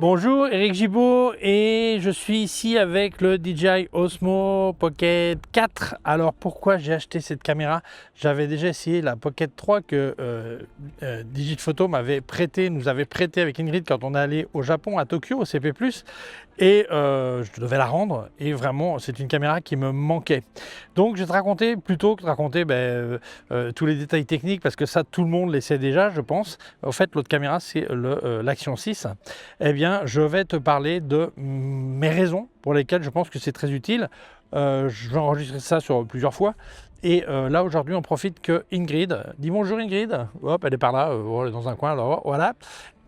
Bonjour, Eric Gibaud et je suis ici avec le DJI Osmo Pocket 4. Alors pourquoi j'ai acheté cette caméra? J'avais déjà essayé la Pocket 3 que Digiphoto nous avait prêté avec Ingrid quand on est allé au Japon, à Tokyo, au CP+. Et je devais la rendre et vraiment c'est une caméra qui me manquait. Donc je vais te raconter, plutôt que de raconter tous les détails techniques, parce que ça tout le monde le sait déjà je pense. En fait l'autre caméra c'est l'Action 6. Eh bien je vais te parler de mes raisons pour lesquelles je pense que c'est très utile. Je vais enregistrer ça sur plusieurs fois. Et là aujourd'hui on profite que Ingrid, dis bonjour Ingrid, hop elle est par là, elle est dans un coin, alors voilà.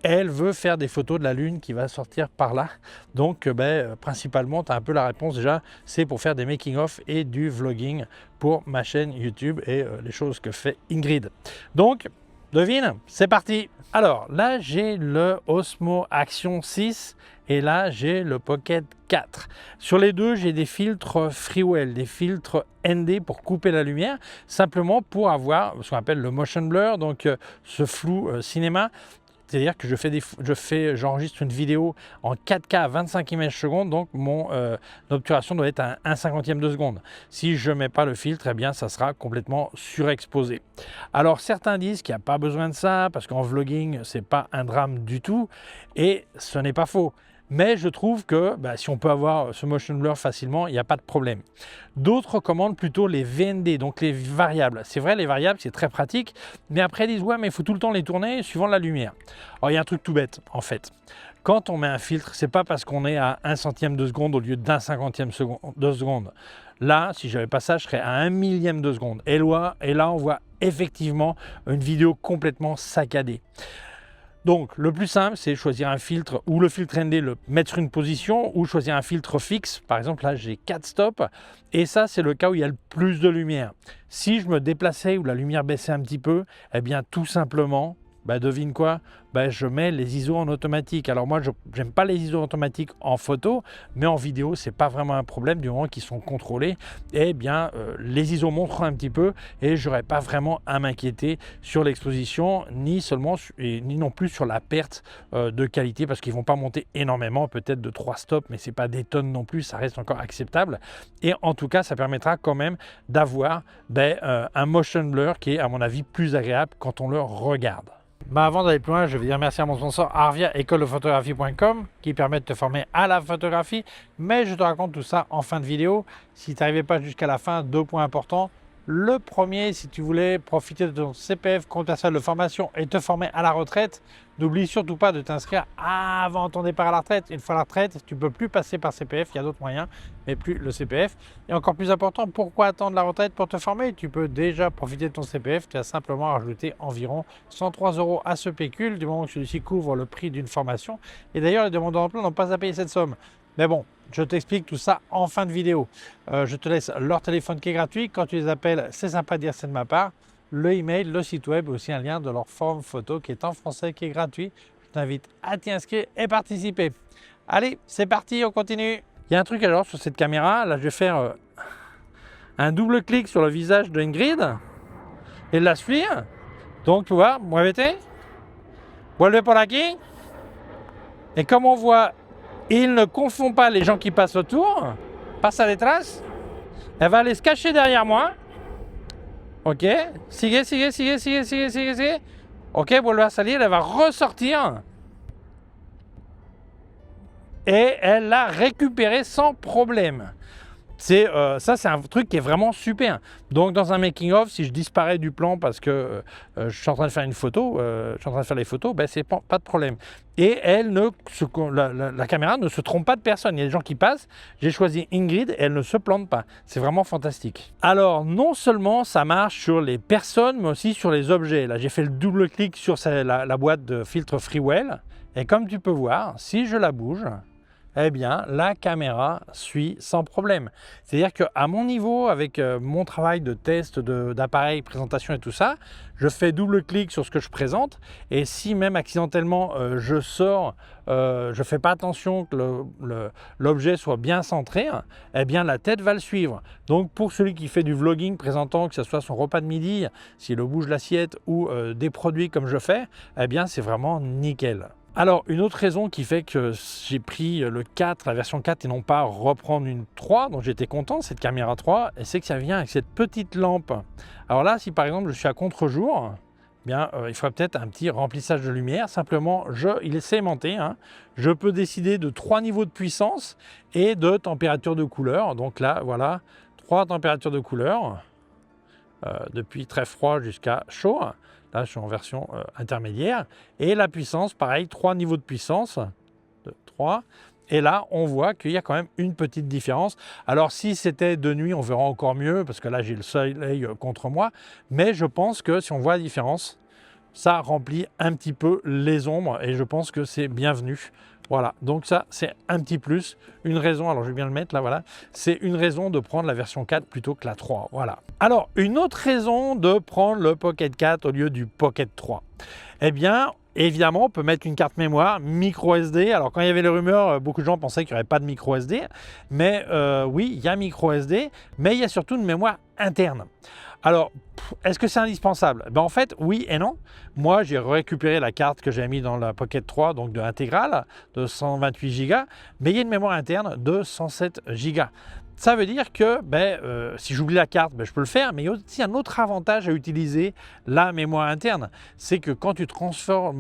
Elle veut faire des photos de la Lune qui va sortir par là. Donc principalement, tu as un peu la réponse déjà, c'est pour faire des making-of et du vlogging pour ma chaîne YouTube et les choses que fait Ingrid. Donc, devine, c'est parti. Alors là, j'ai le Osmo Action 6 et là, j'ai le Pocket 4. Sur les deux, j'ai des filtres Freewell, des filtres ND pour couper la lumière, simplement pour avoir ce qu'on appelle le motion blur, donc ce flou cinéma. C'est-à-dire que j'enregistre une vidéo en 4K à 25 images secondes, donc mon obturation doit être à 1/50 de seconde. Si je ne mets pas le filtre, eh bien ça sera complètement surexposé. Alors certains disent qu'il n'y a pas besoin de ça, parce qu'en vlogging, ce n'est pas un drame du tout, et ce n'est pas faux. Mais je trouve que si on peut avoir ce motion blur facilement, il n'y a pas de problème. D'autres recommandent plutôt les VND, donc les variables. C'est vrai, les variables, c'est très pratique, mais après ils disent ouais, mais il faut tout le temps les tourner suivant la lumière. Alors il y a un truc tout bête en fait. Quand on met un filtre, c'est pas parce qu'on est à 1/100 de seconde au lieu d'1/50 de seconde. Là, si j'avais pas ça, je serais à 1/1000 de seconde. Et là, on voit effectivement une vidéo complètement saccadée. Donc le plus simple, c'est choisir un filtre ou le filtre ND, le mettre sur une position, ou choisir un filtre fixe. Par exemple, là j'ai 4 stops et ça c'est le cas où il y a le plus de lumière. Si je me déplaçais ou la lumière baissait un petit peu, eh bien tout simplement, devine quoi, je mets les ISO en automatique. Alors moi, je n'aime pas les ISO automatiques en photo, mais en vidéo, c'est pas vraiment un problème du moment qu'ils sont contrôlés. Eh bien, les ISO monteront un petit peu et j'aurai pas vraiment à m'inquiéter sur l'exposition, ni non plus sur la perte de qualité, parce qu'ils vont pas monter énormément, peut-être de 3 stops, mais c'est pas des tonnes non plus, ça reste encore acceptable. Et en tout cas, ça permettra quand même d'avoir un motion blur qui est, à mon avis, plus agréable quand on le regarde. Avant d'aller plus loin, je vais dire merci à mon sponsor Arvia, écoledephotographie.com, qui permet de te former à la photographie. Mais je te raconte tout ça en fin de vidéo. Si tu n'arrivais pas jusqu'à la fin, 2 points importants. Le premier, si tu voulais profiter de ton CPF, compte personnel de formation, et te former à la retraite, n'oublie surtout pas de t'inscrire avant ton départ à la retraite. Une fois à la retraite, tu ne peux plus passer par CPF, il y a d'autres moyens, mais plus le CPF. Et encore plus important, pourquoi attendre la retraite pour te former? Tu peux déjà profiter de ton CPF, tu as simplement rajouté environ 103 € à ce pécule, du moment que celui-ci couvre le prix d'une formation. Et d'ailleurs, les demandeurs d'emploi n'ont pas à payer cette somme. Mais bon, je t'explique tout ça en fin de vidéo. Je te laisse leur téléphone qui est gratuit. Quand tu les appelles, c'est sympa de dire c'est de ma part. Le email, le site web, aussi un lien de leur forme photo qui est en français, qui est gratuit. Je t'invite à t'y inscrire et participer. Allez, c'est parti, on continue. Il y a un truc alors sur cette caméra. Là, je vais faire un double clic sur le visage de Ingrid et la suivre. Donc, tu vois, muévete. Vuelve por aquí. Et comme on voit, il ne confond pas les gens qui passent autour, passe à detrás. Elle va aller se cacher derrière moi. Ok, sigue. Ok, vuelve a salir, elle va ressortir. Et elle l'a récupéré sans problème. Ça, c'est un truc qui est vraiment super. Donc dans un making of, si je disparais du plan parce que je suis en train de faire une photo, les photos, c'est pas de problème. Et la caméra ne se trompe pas de personne. Il y a des gens qui passent, j'ai choisi Ingrid et elle ne se plante pas. C'est vraiment fantastique. Alors non seulement ça marche sur les personnes, mais aussi sur les objets. Là j'ai fait le double clic sur la boîte de filtre Freewell. Et comme tu peux voir, si je la bouge, eh bien, la caméra suit sans problème. C'est-à-dire qu'à mon niveau, avec mon travail de test d'appareil, présentation et tout ça, je fais double clic sur ce que je présente et si même accidentellement je sors, je ne fais pas attention que l'objet soit bien centré, eh bien la tête va le suivre. Donc pour celui qui fait du vlogging présentant que ce soit son repas de midi, s'il bouge l'assiette ou des produits comme je fais, eh bien c'est vraiment nickel. Alors, une autre raison qui fait que j'ai pris le 4, la version 4, et non pas reprendre une 3, donc j'étais content, cette caméra 3, c'est que ça vient avec cette petite lampe. Alors là, si par exemple je suis à contre-jour, bien, il faudrait peut-être un petit remplissage de lumière. Simplement, il est segmenté, hein. Je peux décider de 3 niveaux de puissance et de température de couleur. Donc là, voilà, 3 températures de couleur, depuis très froid jusqu'à chaud. Là, je suis en version intermédiaire. Et la puissance, pareil, 3 niveaux de puissance. 3. Et là, on voit qu'il y a quand même une petite différence. Alors, si c'était de nuit, on verra encore mieux, parce que là, j'ai le soleil contre moi. Mais je pense que si on voit la différence, ça remplit un petit peu les ombres. Et je pense que c'est bienvenu. Voilà, donc ça, c'est un petit plus. Une raison, alors je vais bien le mettre là, voilà. C'est une raison de prendre la version 4 plutôt que la 3, voilà. Alors, une autre raison de prendre le Pocket 4 au lieu du Pocket 3. Eh bien, évidemment, on peut mettre une carte mémoire micro SD. Alors, quand il y avait les rumeurs, beaucoup de gens pensaient qu'il n'y aurait pas de micro SD. Mais oui, il y a micro SD, mais il y a surtout une mémoire interne. Alors, est-ce que c'est indispensable? Ben, en fait, oui et non. Moi, j'ai récupéré la carte que j'ai mis dans la Pocket 3, donc de intégrale, de 128 Go, mais il y a une mémoire interne de 107 Go. Ça veut dire que si j'oublie la carte, je peux le faire, mais il y a aussi un autre avantage à utiliser la mémoire interne. C'est que quand tu transfères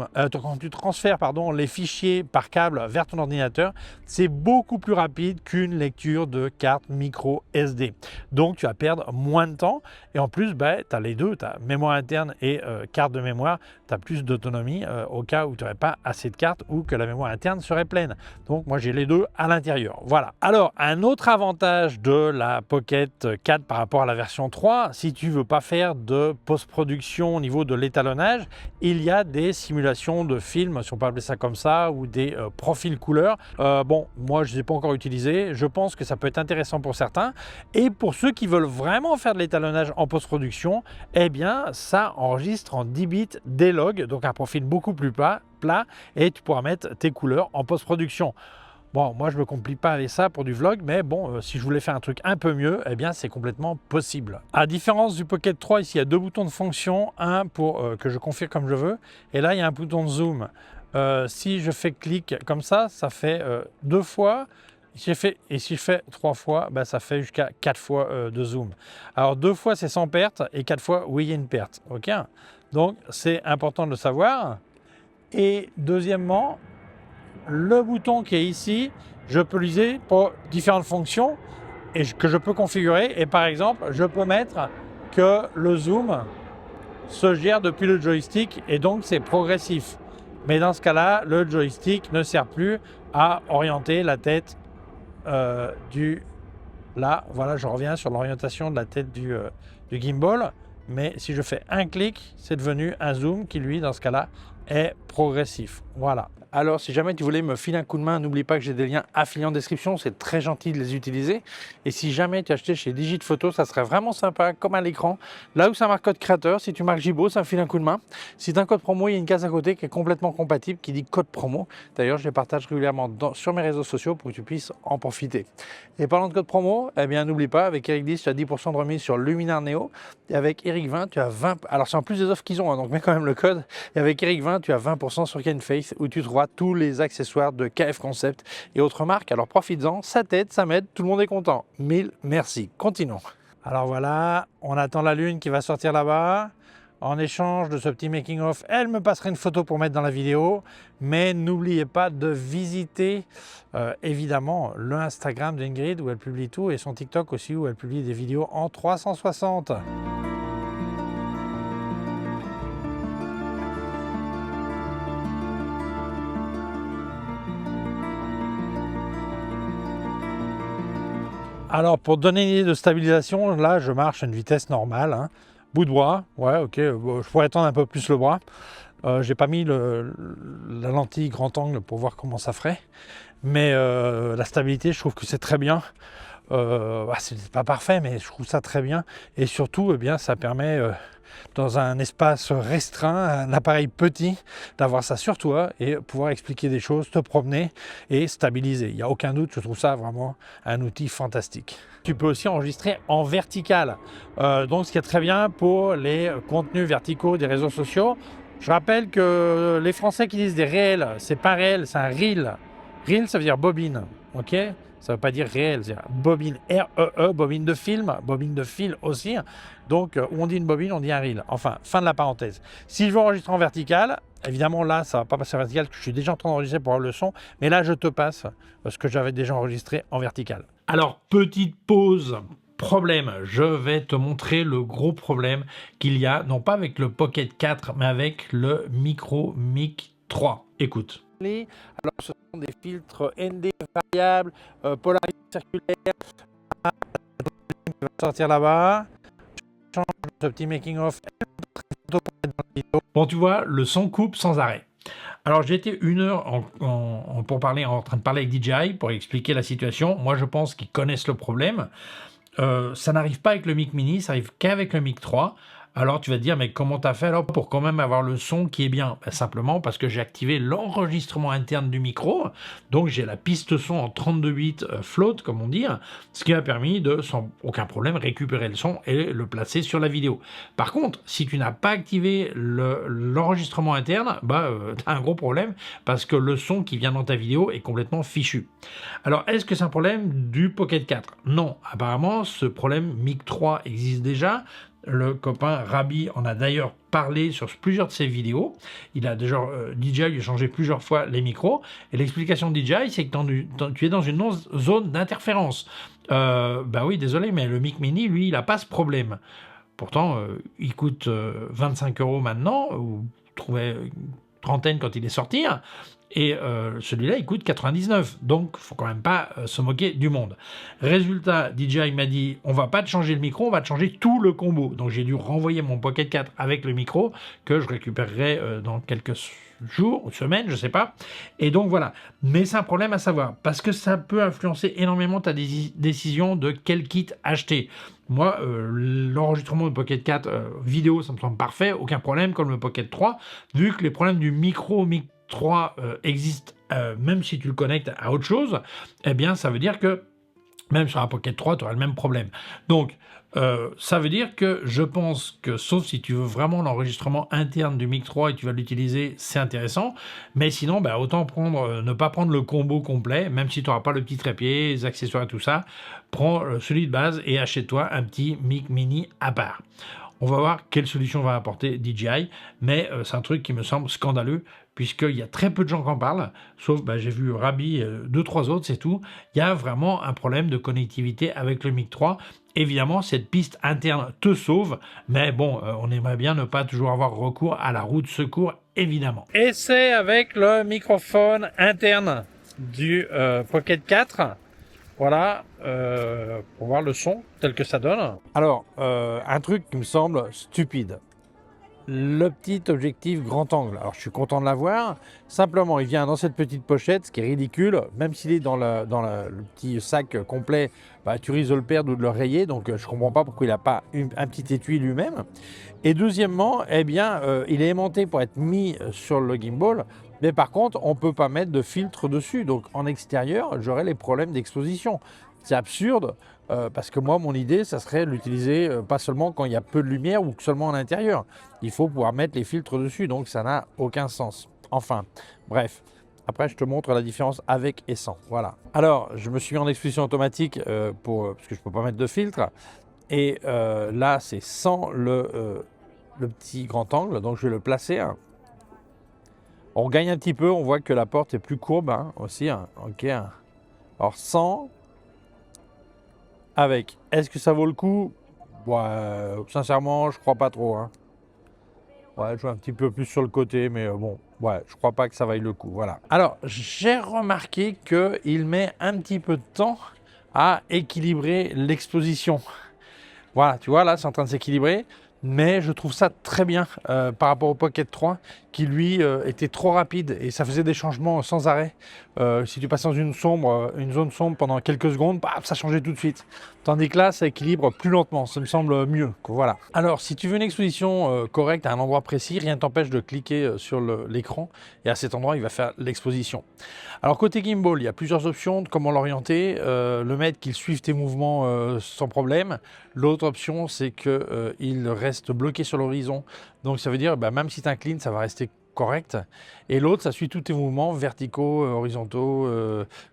les fichiers par câble vers ton ordinateur, c'est beaucoup plus rapide qu'une lecture de carte micro SD. Donc tu vas perdre moins de temps et en plus, tu as les deux, tu as mémoire interne et carte de mémoire, tu as plus d'autonomie au cas où tu n'aurais pas assez de cartes ou que la mémoire interne serait pleine. Donc moi j'ai les deux à l'intérieur. Voilà. Alors un autre avantage de la Pocket 4 par rapport à la version 3, si tu veux pas faire de post-production au niveau de l'étalonnage, il y a des simulations de films, si on peut appeler ça comme ça, ou des profils couleurs. Bon, moi je ne les ai pas encore utilisés, je pense que ça peut être intéressant pour certains, et pour ceux qui veulent vraiment faire de l'étalonnage en post-production, eh bien ça enregistre en 10 bits des logs, donc un profil beaucoup plus plat, et tu pourras mettre tes couleurs en post-production. Bon, moi, je ne me complique pas avec ça pour du vlog, mais bon, si je voulais faire un truc un peu mieux, eh bien, c'est complètement possible. À différence du Pocket 3, ici, il y a deux boutons de fonction. Un pour que je configure comme je veux, et là, il y a un bouton de zoom. Si je fais clic comme ça fait 2 fois. Et si je fais 3 fois, ça fait jusqu'à 4 fois de zoom. Alors, 2 fois, c'est sans perte, et 4 fois, oui, il y a une perte. Ok. Donc, c'est important de le savoir. Et deuxièmement, le bouton qui est ici, je peux l'utiliser pour différentes fonctions et que je peux configurer. Et par exemple, je peux mettre que le zoom se gère depuis le joystick et donc c'est progressif. Mais dans ce cas-là, le joystick ne sert plus à orienter la tête Là, voilà, je reviens sur l'orientation de la tête du gimbal. Mais si je fais un clic, c'est devenu un zoom qui, lui, dans ce cas-là, est progressif. Voilà. Alors, si jamais tu voulais me filer un coup de main, n'oublie pas que j'ai des liens affiliés en description. C'est très gentil de les utiliser. Et si jamais tu as acheté chez Digiphoto, ça serait vraiment sympa, comme à l'écran. Là où ça marque code créateur, si tu marques Gibo, ça me file un coup de main. Si tu as un code promo, il y a une case à côté qui est complètement compatible, qui dit code promo. D'ailleurs, je les partage régulièrement sur mes réseaux sociaux pour que tu puisses en profiter. Et parlant de code promo, eh bien, n'oublie pas, avec Eric 10, tu as 10% de remise sur Luminar Neo. Et avec Eric 20, tu as 20%. Alors, c'est en plus des offres qu'ils ont, hein, donc mets quand même le code. Et avec Eric 20, tu as 20% sur Kenfaith, où tu trouveras tous les accessoires de KF Concept et autres marques. Alors profites-en, ça t'aide, ça m'aide, tout le monde est content. Mille merci. Continuons. Alors voilà, on attend la lune qui va sortir là-bas. En échange de ce petit making-of, elle me passera une photo pour mettre dans la vidéo. Mais n'oubliez pas de visiter évidemment le Instagram d'Ingrid où elle publie tout et son TikTok aussi où elle publie des vidéos en 360. Alors pour donner une idée de stabilisation, là je marche à une vitesse normale, hein. Bout de bras, ouais ok, je pourrais étendre un peu plus le bras. J'ai pas mis la lentille grand angle pour voir comment ça ferait, mais la stabilité je trouve que c'est très bien. C'est pas parfait mais je trouve ça très bien et surtout eh bien, ça permet dans un espace restreint, un appareil petit, d'avoir ça sur toi et pouvoir expliquer des choses, te promener et stabiliser. Il n'y a aucun doute, je trouve ça vraiment un outil fantastique. Tu peux aussi enregistrer en vertical, donc ce qui est très bien pour les contenus verticaux des réseaux sociaux Je rappelle que les Français qui disent des réels, c'est pas réel, c'est un reel. Reel, ça veut dire bobine, ok? Ça veut pas dire réel, c'est bobine, R-E-E, bobine de film, bobine de fil aussi. Donc, où on dit une bobine, on dit un reel. Enfin, fin de la parenthèse. Si je veux enregistrer en vertical, évidemment, là, ça va pas passer en vertical, parce que je suis déjà en train d'enregistrer pour avoir le son. Mais là, je te passe ce que j'avais déjà enregistré en vertical. Alors, petite pause. Problème, je vais te montrer le gros problème qu'il y a, non pas avec le Pocket 4, mais avec le Micro Mic 3. Écoute. Alors, ce sont des filtres ND variables, polarité circulaire. Je vais sortir là-bas. Je change ce petit making-of. Bon, tu vois, le son coupe sans arrêt. Alors j'ai été 1 heure en train de parler avec DJI pour expliquer la situation. Moi je pense qu'ils connaissent le problème. Ça n'arrive pas avec le Mic Mini, ça arrive qu'avec le Mic 3. Alors tu vas te dire, mais comment tu as fait alors pour quand même avoir le son qui est bien? Simplement parce que j'ai activé l'enregistrement interne du micro, donc j'ai la piste son en 32 bits float, comme on dit, ce qui m'a permis de, sans aucun problème, récupérer le son et le placer sur la vidéo. Par contre, si tu n'as pas activé l'enregistrement interne, tu as un gros problème parce que le son qui vient dans ta vidéo est complètement fichu. Alors, est-ce que c'est un problème du Pocket 4? Non, apparemment, ce problème Mic 3 existe déjà. Le copain Rabi en a d'ailleurs parlé sur plusieurs de ses vidéos. Il a déjà DJI lui a changé plusieurs fois les micros. Et l'explication de DJI, c'est que tu es dans une zone d'interférence. Oui, désolé, mais le Mic Mini, lui, il n'a pas ce problème. Pourtant, il coûte 25 € maintenant, ou trouvait une trentaine quand il est sorti. Et celui-là, il coûte 99. Donc, il ne faut quand même pas se moquer du monde. Résultat, DJI m'a dit, on va pas te changer le micro, on va te changer tout le combo. Donc, j'ai dû renvoyer mon Pocket 4 avec le micro, que je récupérerai dans quelques jours ou semaines, je sais pas. Et donc, voilà. Mais c'est un problème à savoir, parce que ça peut influencer énormément ta décision de quel kit acheter. Moi, l'enregistrement de Pocket 4 vidéo, ça me semble parfait, aucun problème, comme le Pocket 3, vu que les problèmes du Mic 3 existe, même si tu le connectes à autre chose, eh bien ça veut dire que même sur un Pocket 3 tu auras le même problème. Donc ça veut dire que je pense que, sauf si tu veux vraiment l'enregistrement interne du Mic 3 et tu vas l'utiliser, c'est intéressant, mais sinon autant ne pas prendre le combo complet, même si tu n'auras pas le petit trépied, les accessoires et tout ça. Prends celui de base et achète-toi un petit Mic Mini à part. On va voir quelle solution va apporter DJI, mais c'est un truc qui me semble scandaleux, puisqu'il y a très peu de gens qui en parlent, sauf, j'ai vu Rabi, 2-3 autres, c'est tout. Il y a vraiment un problème de connectivité avec le Mic 3. Évidemment, cette piste interne te sauve, mais bon, on aimerait bien ne pas toujours avoir recours à la roue de secours, évidemment. Et c'est avec le microphone interne du Pocket 4. Voilà, pour voir le son tel que ça donne. Alors, un truc qui me semble stupide. Le petit objectif grand angle. Alors, je suis content de l'avoir. Simplement, il vient dans cette petite pochette, ce qui est ridicule. Même s'il est dans le petit sac complet, tu risques de le perdre ou de le rayer. Donc, je ne comprends pas pourquoi il n'a pas un petit étui lui-même. Et deuxièmement, il est aimanté pour être mis sur le gimbal. Mais par contre, on ne peut pas mettre de filtre dessus. Donc, en extérieur, j'aurai les problèmes d'exposition. C'est absurde. Parce que moi, mon idée, ça serait de l'utiliser pas seulement quand il y a peu de lumière ou seulement à l'intérieur. Il faut pouvoir mettre les filtres dessus, donc ça n'a aucun sens. Enfin, bref. Après, je te montre la différence avec et sans. Voilà. Alors, je me suis mis en exposition automatique parce que je ne peux pas mettre de filtre. Et là, c'est sans le petit grand angle, donc je vais le placer. On gagne un petit peu, on voit que la porte est plus courbe aussi. Ok. Alors, sans... Avec. Est-ce que ça vaut le coup? Sincèrement, je crois pas trop. Je joue un petit peu plus sur le côté, mais je crois pas que ça vaille le coup. Voilà. Alors, j'ai remarqué qu'il met un petit peu de temps à équilibrer l'exposition. Voilà, tu vois, là, c'est en train de s'équilibrer. Mais je trouve ça très bien par rapport au Pocket 3 qui lui était trop rapide et ça faisait des changements sans arrêt. Si tu passais dans une zone sombre pendant quelques secondes, ça changeait tout de suite. Tandis que là, ça équilibre plus lentement, ça me semble mieux. Voilà. Alors, si tu veux une exposition correcte à un endroit précis, rien ne t'empêche de cliquer sur l'écran et à cet endroit, il va faire l'exposition. Alors, côté gimbal, il y a plusieurs options de comment l'orienter. Le mettre qu'il suive tes mouvements sans problème. L'autre option, c'est qu'il reste bloqué sur l'horizon. Donc ça veut dire, même si tu inclines, ça va rester correct. Et l'autre, ça suit tous tes mouvements verticaux, horizontaux,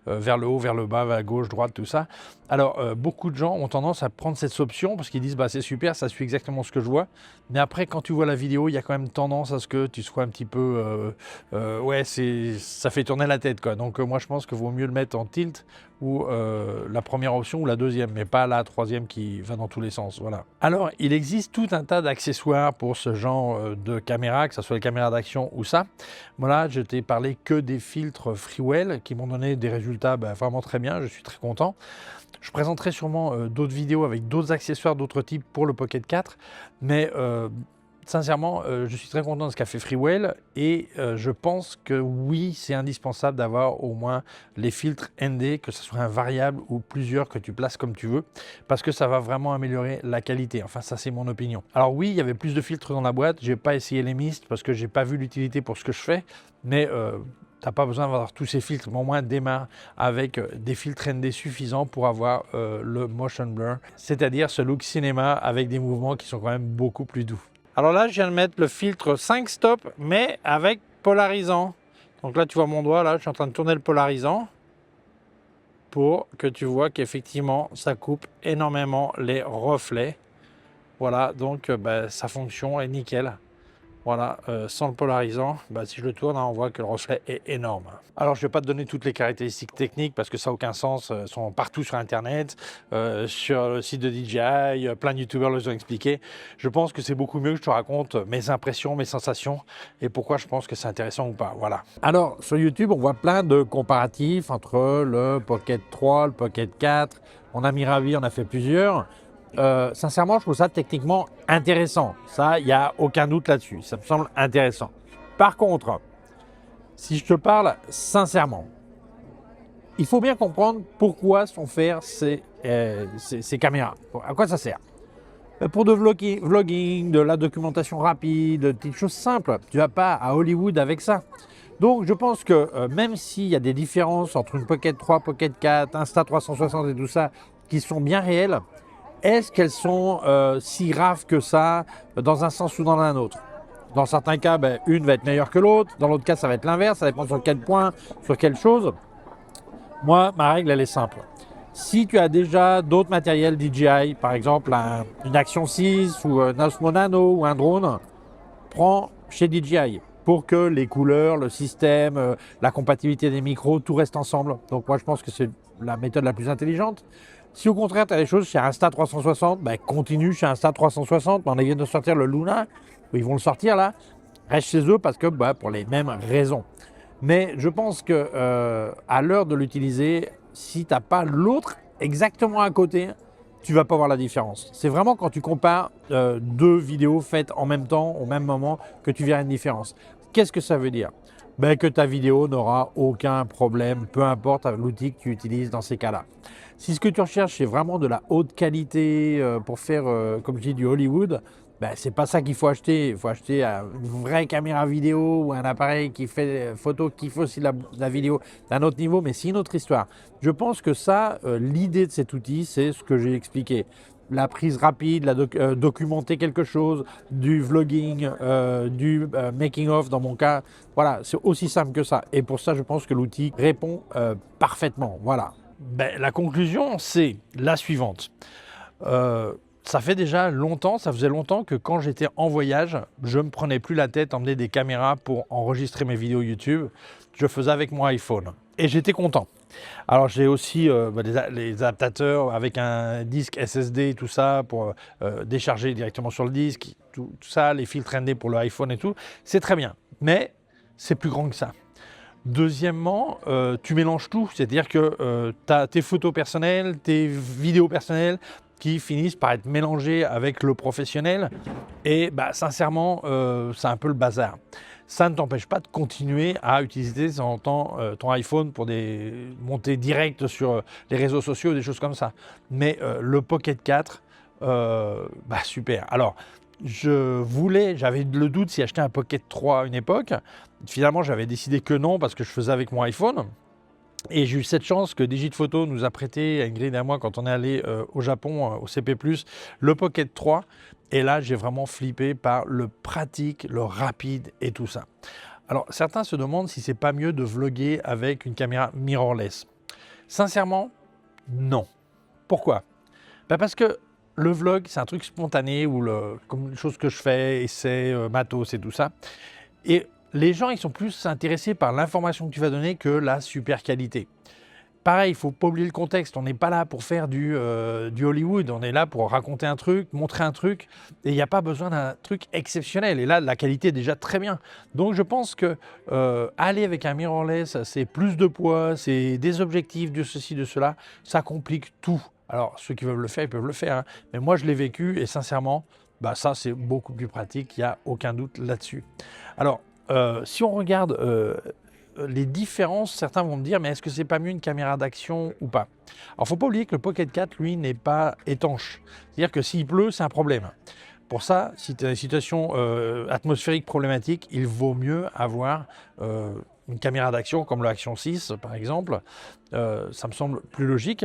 vers le haut, vers le bas, vers la gauche, droite, tout ça. Alors, beaucoup de gens ont tendance à prendre cette option parce qu'ils disent c'est super, ça suit exactement ce que je vois. Mais après, quand tu vois la vidéo, il y a quand même tendance à ce que tu sois un petit peu... ça fait tourner la tête, quoi. Donc, moi, je pense qu'il vaut mieux le mettre en tilt ou la première option ou la deuxième, mais pas la troisième qui va dans tous les sens. Voilà. Alors, il existe tout un tas d'accessoires pour ce genre de caméra, que ce soit les caméras d'action ou ça. Voilà, je t'ai parlé que des filtres Freewell qui m'ont donné des résultats vraiment très bien, je suis très content. Je présenterai sûrement d'autres vidéos avec d'autres accessoires d'autres types pour le Pocket 4, mais sincèrement, je suis très content de ce qu'a fait Freewell et je pense que oui, c'est indispensable d'avoir au moins les filtres ND, que ce soit un variable ou plusieurs que tu places comme tu veux, parce que ça va vraiment améliorer la qualité. Enfin, ça, c'est mon opinion. Alors oui, il y avait plus de filtres dans la boîte. Je n'ai pas essayé les Mist parce que je n'ai pas vu l'utilité pour ce que je fais, mais tu n'as pas besoin d'avoir tous ces filtres, mais au moins démarre avec des filtres ND suffisants pour avoir le motion blur, c'est-à-dire ce look cinéma avec des mouvements qui sont quand même beaucoup plus doux. Alors là, je viens de mettre le filtre 5 stop, mais avec polarisant. Donc là, tu vois mon doigt, là, je suis en train de tourner le polarisant pour que tu vois qu'effectivement, ça coupe énormément les reflets. Voilà, donc sa fonction est nickel. Voilà, sans le polarisant, si je le tourne, on voit que le reflet est énorme. Alors, je ne vais pas te donner toutes les caractéristiques techniques parce que ça n'a aucun sens. Elles sont partout sur Internet, sur le site de DJI, plein de youtubeurs les ont expliqué. Je pense que c'est beaucoup mieux que je te raconte mes impressions, mes sensations et pourquoi je pense que c'est intéressant ou pas. Voilà. Alors, sur YouTube, on voit plein de comparatifs entre le Pocket 3, le Pocket 4. On a mis ravi, on a fait plusieurs. Sincèrement, je trouve ça techniquement intéressant. Ça, il n'y a aucun doute là-dessus. Ça me semble intéressant. Par contre, si je te parle sincèrement, il faut bien comprendre pourquoi sont faire ces caméras. À quoi ça sert? Pour de vlogging, de la documentation rapide, des petites choses simples. Tu ne vas pas à Hollywood avec ça. Donc, je pense que même s'il y a des différences entre une Pocket 3, Pocket 4, Insta360 et tout ça, qui sont bien réelles, est-ce qu'elles sont si graves que ça, dans un sens ou dans un autre? Dans certains cas, une va être meilleure que l'autre. Dans l'autre cas, ça va être l'inverse. Ça dépend sur quel point, sur quelle chose. Moi, ma règle, elle est simple. Si tu as déjà d'autres matériels DJI, par exemple une Action 6 ou un Osmo Nano ou un drone, prends chez DJI pour que les couleurs, le système, la compatibilité des micros, tout reste ensemble. Donc moi, je pense que c'est la méthode la plus intelligente. Si au contraire, tu as des choses chez Insta360, continue chez Insta360. On vient de sortir le Luna, ils vont le sortir là. Reste chez eux parce que pour les mêmes raisons. Mais je pense que à l'heure de l'utiliser, si tu n'as pas l'autre exactement à côté, tu ne vas pas voir la différence. C'est vraiment quand tu compares deux vidéos faites en même temps, au même moment, que tu verras une différence. Qu'est-ce que ça veut dire? Que ta vidéo n'aura aucun problème, peu importe l'outil que tu utilises dans ces cas-là. Si ce que tu recherches, c'est vraiment de la haute qualité pour faire, comme je dis, du Hollywood, c'est pas ça qu'il faut acheter. Il faut acheter une vraie caméra vidéo ou un appareil qui fait photo, qui fait aussi la vidéo d'un autre niveau, mais c'est une autre histoire. Je pense que ça, l'idée de cet outil, c'est ce que j'ai expliqué. La prise rapide, documenter quelque chose, du vlogging, du making-of dans mon cas. Voilà, c'est aussi simple que ça. Et pour ça, je pense que l'outil répond parfaitement. Voilà. La conclusion, c'est la suivante. Ça faisait longtemps que quand j'étais en voyage, je ne me prenais plus la tête à emmener des caméras pour enregistrer mes vidéos YouTube. Je faisais avec mon iPhone et j'étais content. Alors j'ai aussi les adaptateurs avec un disque SSD, tout ça, pour décharger directement sur le disque, tout ça, les filtres ND pour le iPhone et tout. C'est très bien, mais c'est plus grand que ça. Deuxièmement, tu mélanges tout, c'est-à-dire que tu as tes photos personnelles, tes vidéos personnelles qui finissent par être mélangées avec le professionnel et sincèrement, c'est un peu le bazar. Ça ne t'empêche pas de continuer à utiliser ton iPhone pour des montées directes sur les réseaux sociaux, des choses comme ça. Mais le Pocket 4, super. Alors, j'avais le doute si acheter un Pocket 3 à une époque. Finalement, j'avais décidé que non parce que je faisais avec mon iPhone. Et j'ai eu cette chance que Digiphoto nous a prêté à Ingrid et à moi quand on est allé au Japon, au CP+, le Pocket 3. Et là, j'ai vraiment flippé par le pratique, le rapide et tout ça. Alors, certains se demandent si c'est pas mieux de vlogger avec une caméra mirrorless. Sincèrement, non. Pourquoi? Parce que le vlog, c'est un truc spontané, ou comme une chose que je fais, essai, matos et tout ça. Et les gens, ils sont plus intéressés par l'information que tu vas donner que la super qualité. Pareil, il ne faut pas oublier le contexte. On n'est pas là pour faire du Hollywood. On est là pour raconter un truc, montrer un truc. Et il n'y a pas besoin d'un truc exceptionnel. Et là, la qualité est déjà très bien. Donc, je pense que aller avec un mirrorless, c'est plus de poids, c'est des objectifs, de ceci, de cela. Ça complique tout. Alors, ceux qui veulent le faire, ils peuvent le faire. Hein. Mais moi, je l'ai vécu et sincèrement, ça, c'est beaucoup plus pratique. Il n'y a aucun doute là-dessus. Alors, si on regarde les différences, certains vont me dire, mais est-ce que c'est pas mieux une caméra d'action ou pas? Alors, il ne faut pas oublier que le Pocket 4, lui, n'est pas étanche. C'est-à-dire que s'il pleut, c'est un problème. Pour ça, si tu as une situation atmosphérique problématique, il vaut mieux avoir une caméra d'action comme l'Action 6, par exemple. Ça me semble plus logique.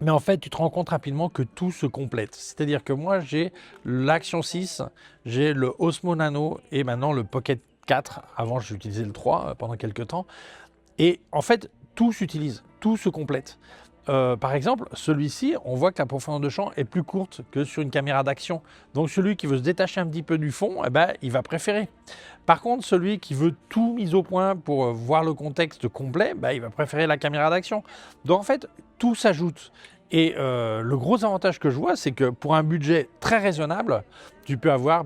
Mais en fait, tu te rends compte rapidement que tout se complète. C'est-à-dire que moi, j'ai l'Action 6, j'ai le Osmo Nano et maintenant le Pocket 4. Avant, j'utilisais le 3 pendant quelques temps. Et en fait, tout s'utilise, tout se complète. Par exemple, celui-ci, on voit que la profondeur de champ est plus courte que sur une caméra d'action. Donc celui qui veut se détacher un petit peu du fond, il va préférer. Par contre, celui qui veut tout mis au point pour voir le contexte complet, il va préférer la caméra d'action. Donc en fait, tout s'ajoute. Et le gros avantage que je vois, c'est que pour un budget très raisonnable, tu peux avoir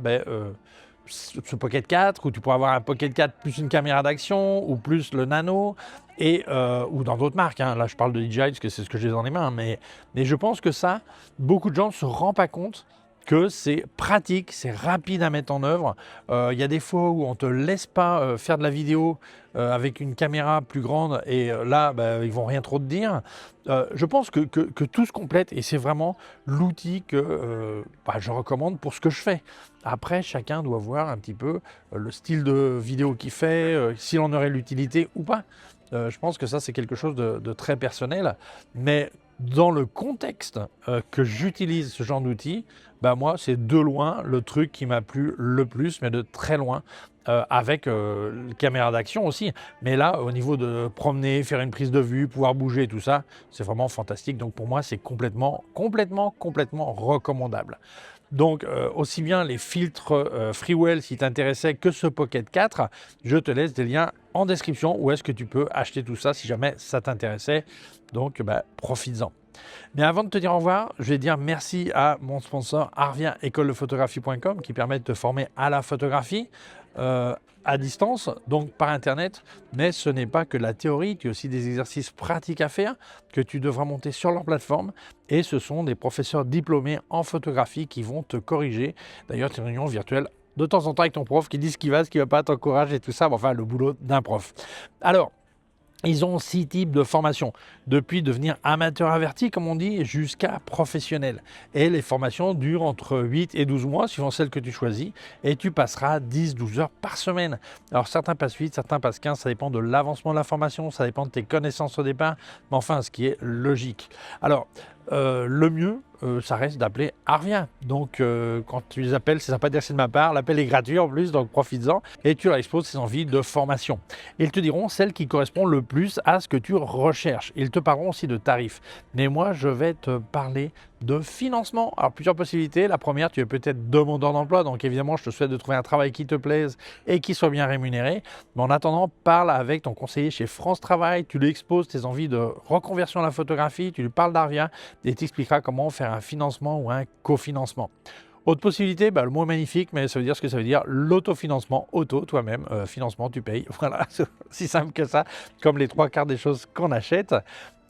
ce Pocket 4, ou tu pourras avoir un Pocket 4 plus une caméra d'action, ou plus le Nano, ou dans d'autres marques. Hein. Là, je parle de DJI parce que c'est ce que j'ai dans les mains. Mais je pense que ça, beaucoup de gens ne se rendent pas compte que c'est pratique, c'est rapide à mettre en œuvre. Il y a des fois où on ne te laisse pas faire de la vidéo avec une caméra plus grande et là, ils ne vont rien trop te dire. Je pense que tout se complète et c'est vraiment l'outil que je recommande pour ce que je fais. Après, chacun doit voir un petit peu le style de vidéo qu'il fait, s'il en aurait l'utilité ou pas. Je pense que ça, c'est quelque chose de très personnel. Mais dans le contexte que j'utilise ce genre d'outil, moi, c'est de loin le truc qui m'a plu le plus, mais de très loin, avec la caméra d'action aussi. Mais là, au niveau de promener, faire une prise de vue, pouvoir bouger, tout ça, c'est vraiment fantastique. Donc pour moi, c'est complètement recommandable. Donc, aussi bien les filtres Freewell si t'intéressait que ce Pocket 4, je te laisse des liens en description où est-ce que tu peux acheter tout ça si jamais ça t'intéressait. Donc, profites-en. Mais avant de te dire au revoir, je vais dire merci à mon sponsor Arvia écoledephotographie.com qui permet de te former à la photographie à distance, donc par Internet. Mais ce n'est pas que la théorie, tu as aussi des exercices pratiques à faire que tu devras monter sur leur plateforme. Et ce sont des professeurs diplômés en photographie qui vont te corriger. D'ailleurs, c'est une réunion virtuelle de temps en temps avec ton prof qui dit ce qui va pas, t'encourage et tout ça. Enfin, le boulot d'un prof. Alors, ils ont 6 types de formations, depuis devenir amateur averti, comme on dit, jusqu'à professionnel. Et les formations durent entre 8 et 12 mois, suivant celle que tu choisis, et tu passeras 10-12 heures par semaine. Alors certains passent 8, certains passent 15, ça dépend de l'avancement de la formation, ça dépend de tes connaissances au départ, mais enfin, ce qui est logique. Alors, le mieux, ça reste d'appeler Arvia. Donc, quand tu les appelles, c'est sympa de dire c'est de ma part. L'appel est gratuit en plus, donc profites-en. Et tu leur exposes tes envies de formation. Ils te diront celle qui correspond le plus à ce que tu recherches. Ils te parleront aussi de tarifs. Mais moi, je vais te parler de financement. Alors, plusieurs possibilités. La première, tu es peut-être demandeur d'emploi. Donc, évidemment, je te souhaite de trouver un travail qui te plaise et qui soit bien rémunéré. Mais en attendant, parle avec ton conseiller chez France Travail. Tu lui exposes tes envies de reconversion à la photographie. Tu lui parles d'Arvia et t'expliquera comment faire un financement ou un cofinancement. Autre possibilité, le mot est magnifique, mais ça veut dire ce que ça veut dire, l'autofinancement, toi-même, financement, tu payes. Voilà, c'est aussi simple que ça, comme les 3 quarts des choses qu'on achète.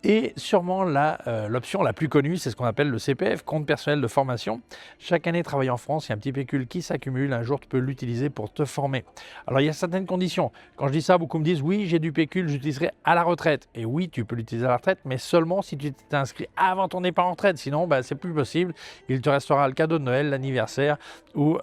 Et sûrement l'option la plus connue, c'est ce qu'on appelle le CPF, compte personnel de formation. Chaque année, travailler en France, il y a un petit pécule qui s'accumule. Un jour, tu peux l'utiliser pour te former. Alors, il y a certaines conditions. Quand je dis ça, beaucoup me disent, oui, j'ai du pécule, j'utiliserai à la retraite. Et oui, tu peux l'utiliser à la retraite, mais seulement si tu t'es inscrit avant ton départ en retraite. Sinon, c'est plus possible. Il te restera le cadeau de Noël, l'anniversaire ou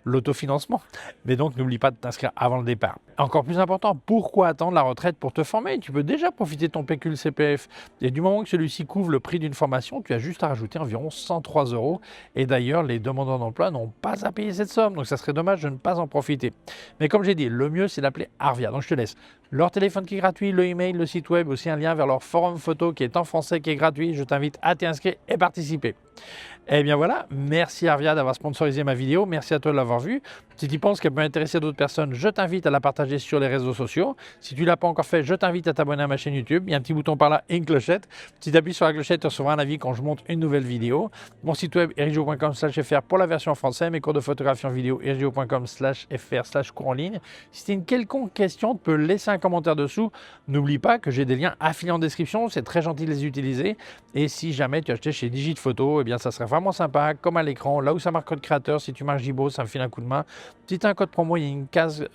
l'autofinancement. Mais donc, n'oublie pas de t'inscrire avant le départ. Encore plus important, pourquoi attendre la retraite pour te former? Tu peux déjà profiter de ton pécule CPF. Et du moment que celui-ci couvre le prix d'une formation, tu as juste à rajouter environ 103 €. Et d'ailleurs, les demandeurs d'emploi n'ont pas à payer cette somme. Donc, ça serait dommage de ne pas en profiter. Mais comme j'ai dit, le mieux, c'est d'appeler Arvia. Donc, je te laisse leur téléphone qui est gratuit, le email, le site web, aussi un lien vers leur forum photo qui est en français, qui est gratuit. Je t'invite à t'inscrire et participer. Et bien voilà, merci Arvia d'avoir sponsorisé ma vidéo, merci à toi de l'avoir vue. Si tu penses qu'elle peut intéresser d'autres personnes, je t'invite à la partager sur les réseaux sociaux. Si tu ne l'as pas encore fait, je t'invite à t'abonner à ma chaîne YouTube. Il y a un petit bouton par là et une clochette. Si tu appuies sur la clochette, tu recevras un avis quand je monte une nouvelle vidéo. Mon site web erigio.com/fr pour la version française, mes cours de photographie en vidéo erigio.com/fr/cours en ligne. Si tu as une quelconque question, tu peux laisser un commentaire dessous. N'oublie pas que j'ai des liens affiliés en description, c'est très gentil de les utiliser. Et si jamais tu as acheté chez Digit Photo, eh bien ça serait vraiment sympa, comme à l'écran, là où ça marque code créateur, si tu marques Jibo, ça me file un coup de main. Si tu as un code promo, il y a une case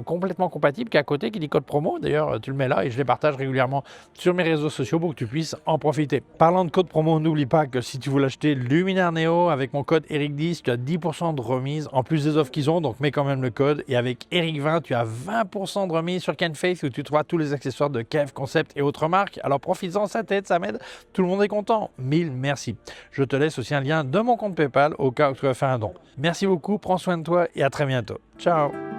complètement compatible qui est à côté qui dit code promo. D'ailleurs, tu le mets là et je les partage régulièrement sur mes réseaux sociaux pour que tu puisses en profiter. Parlant de code promo, n'oublie pas que si tu veux l'acheter Luminaire Neo avec mon code Eric10, tu as 10% de remise en plus des offres qu'ils ont, donc mets quand même le code. Et avec Eric20, tu as 20% de remise sur Canface où tu trouveras tous les accessoires de Kev, Concept et autres marques. Alors profites-en, ça t'aide, ça m'aide, tout le monde est content. Mille merci. Je te laisse aussi un lien de mon compte PayPal au cas où tu vas faire un don. Merci beaucoup, prends soin de toi et à très bientôt. Ciao.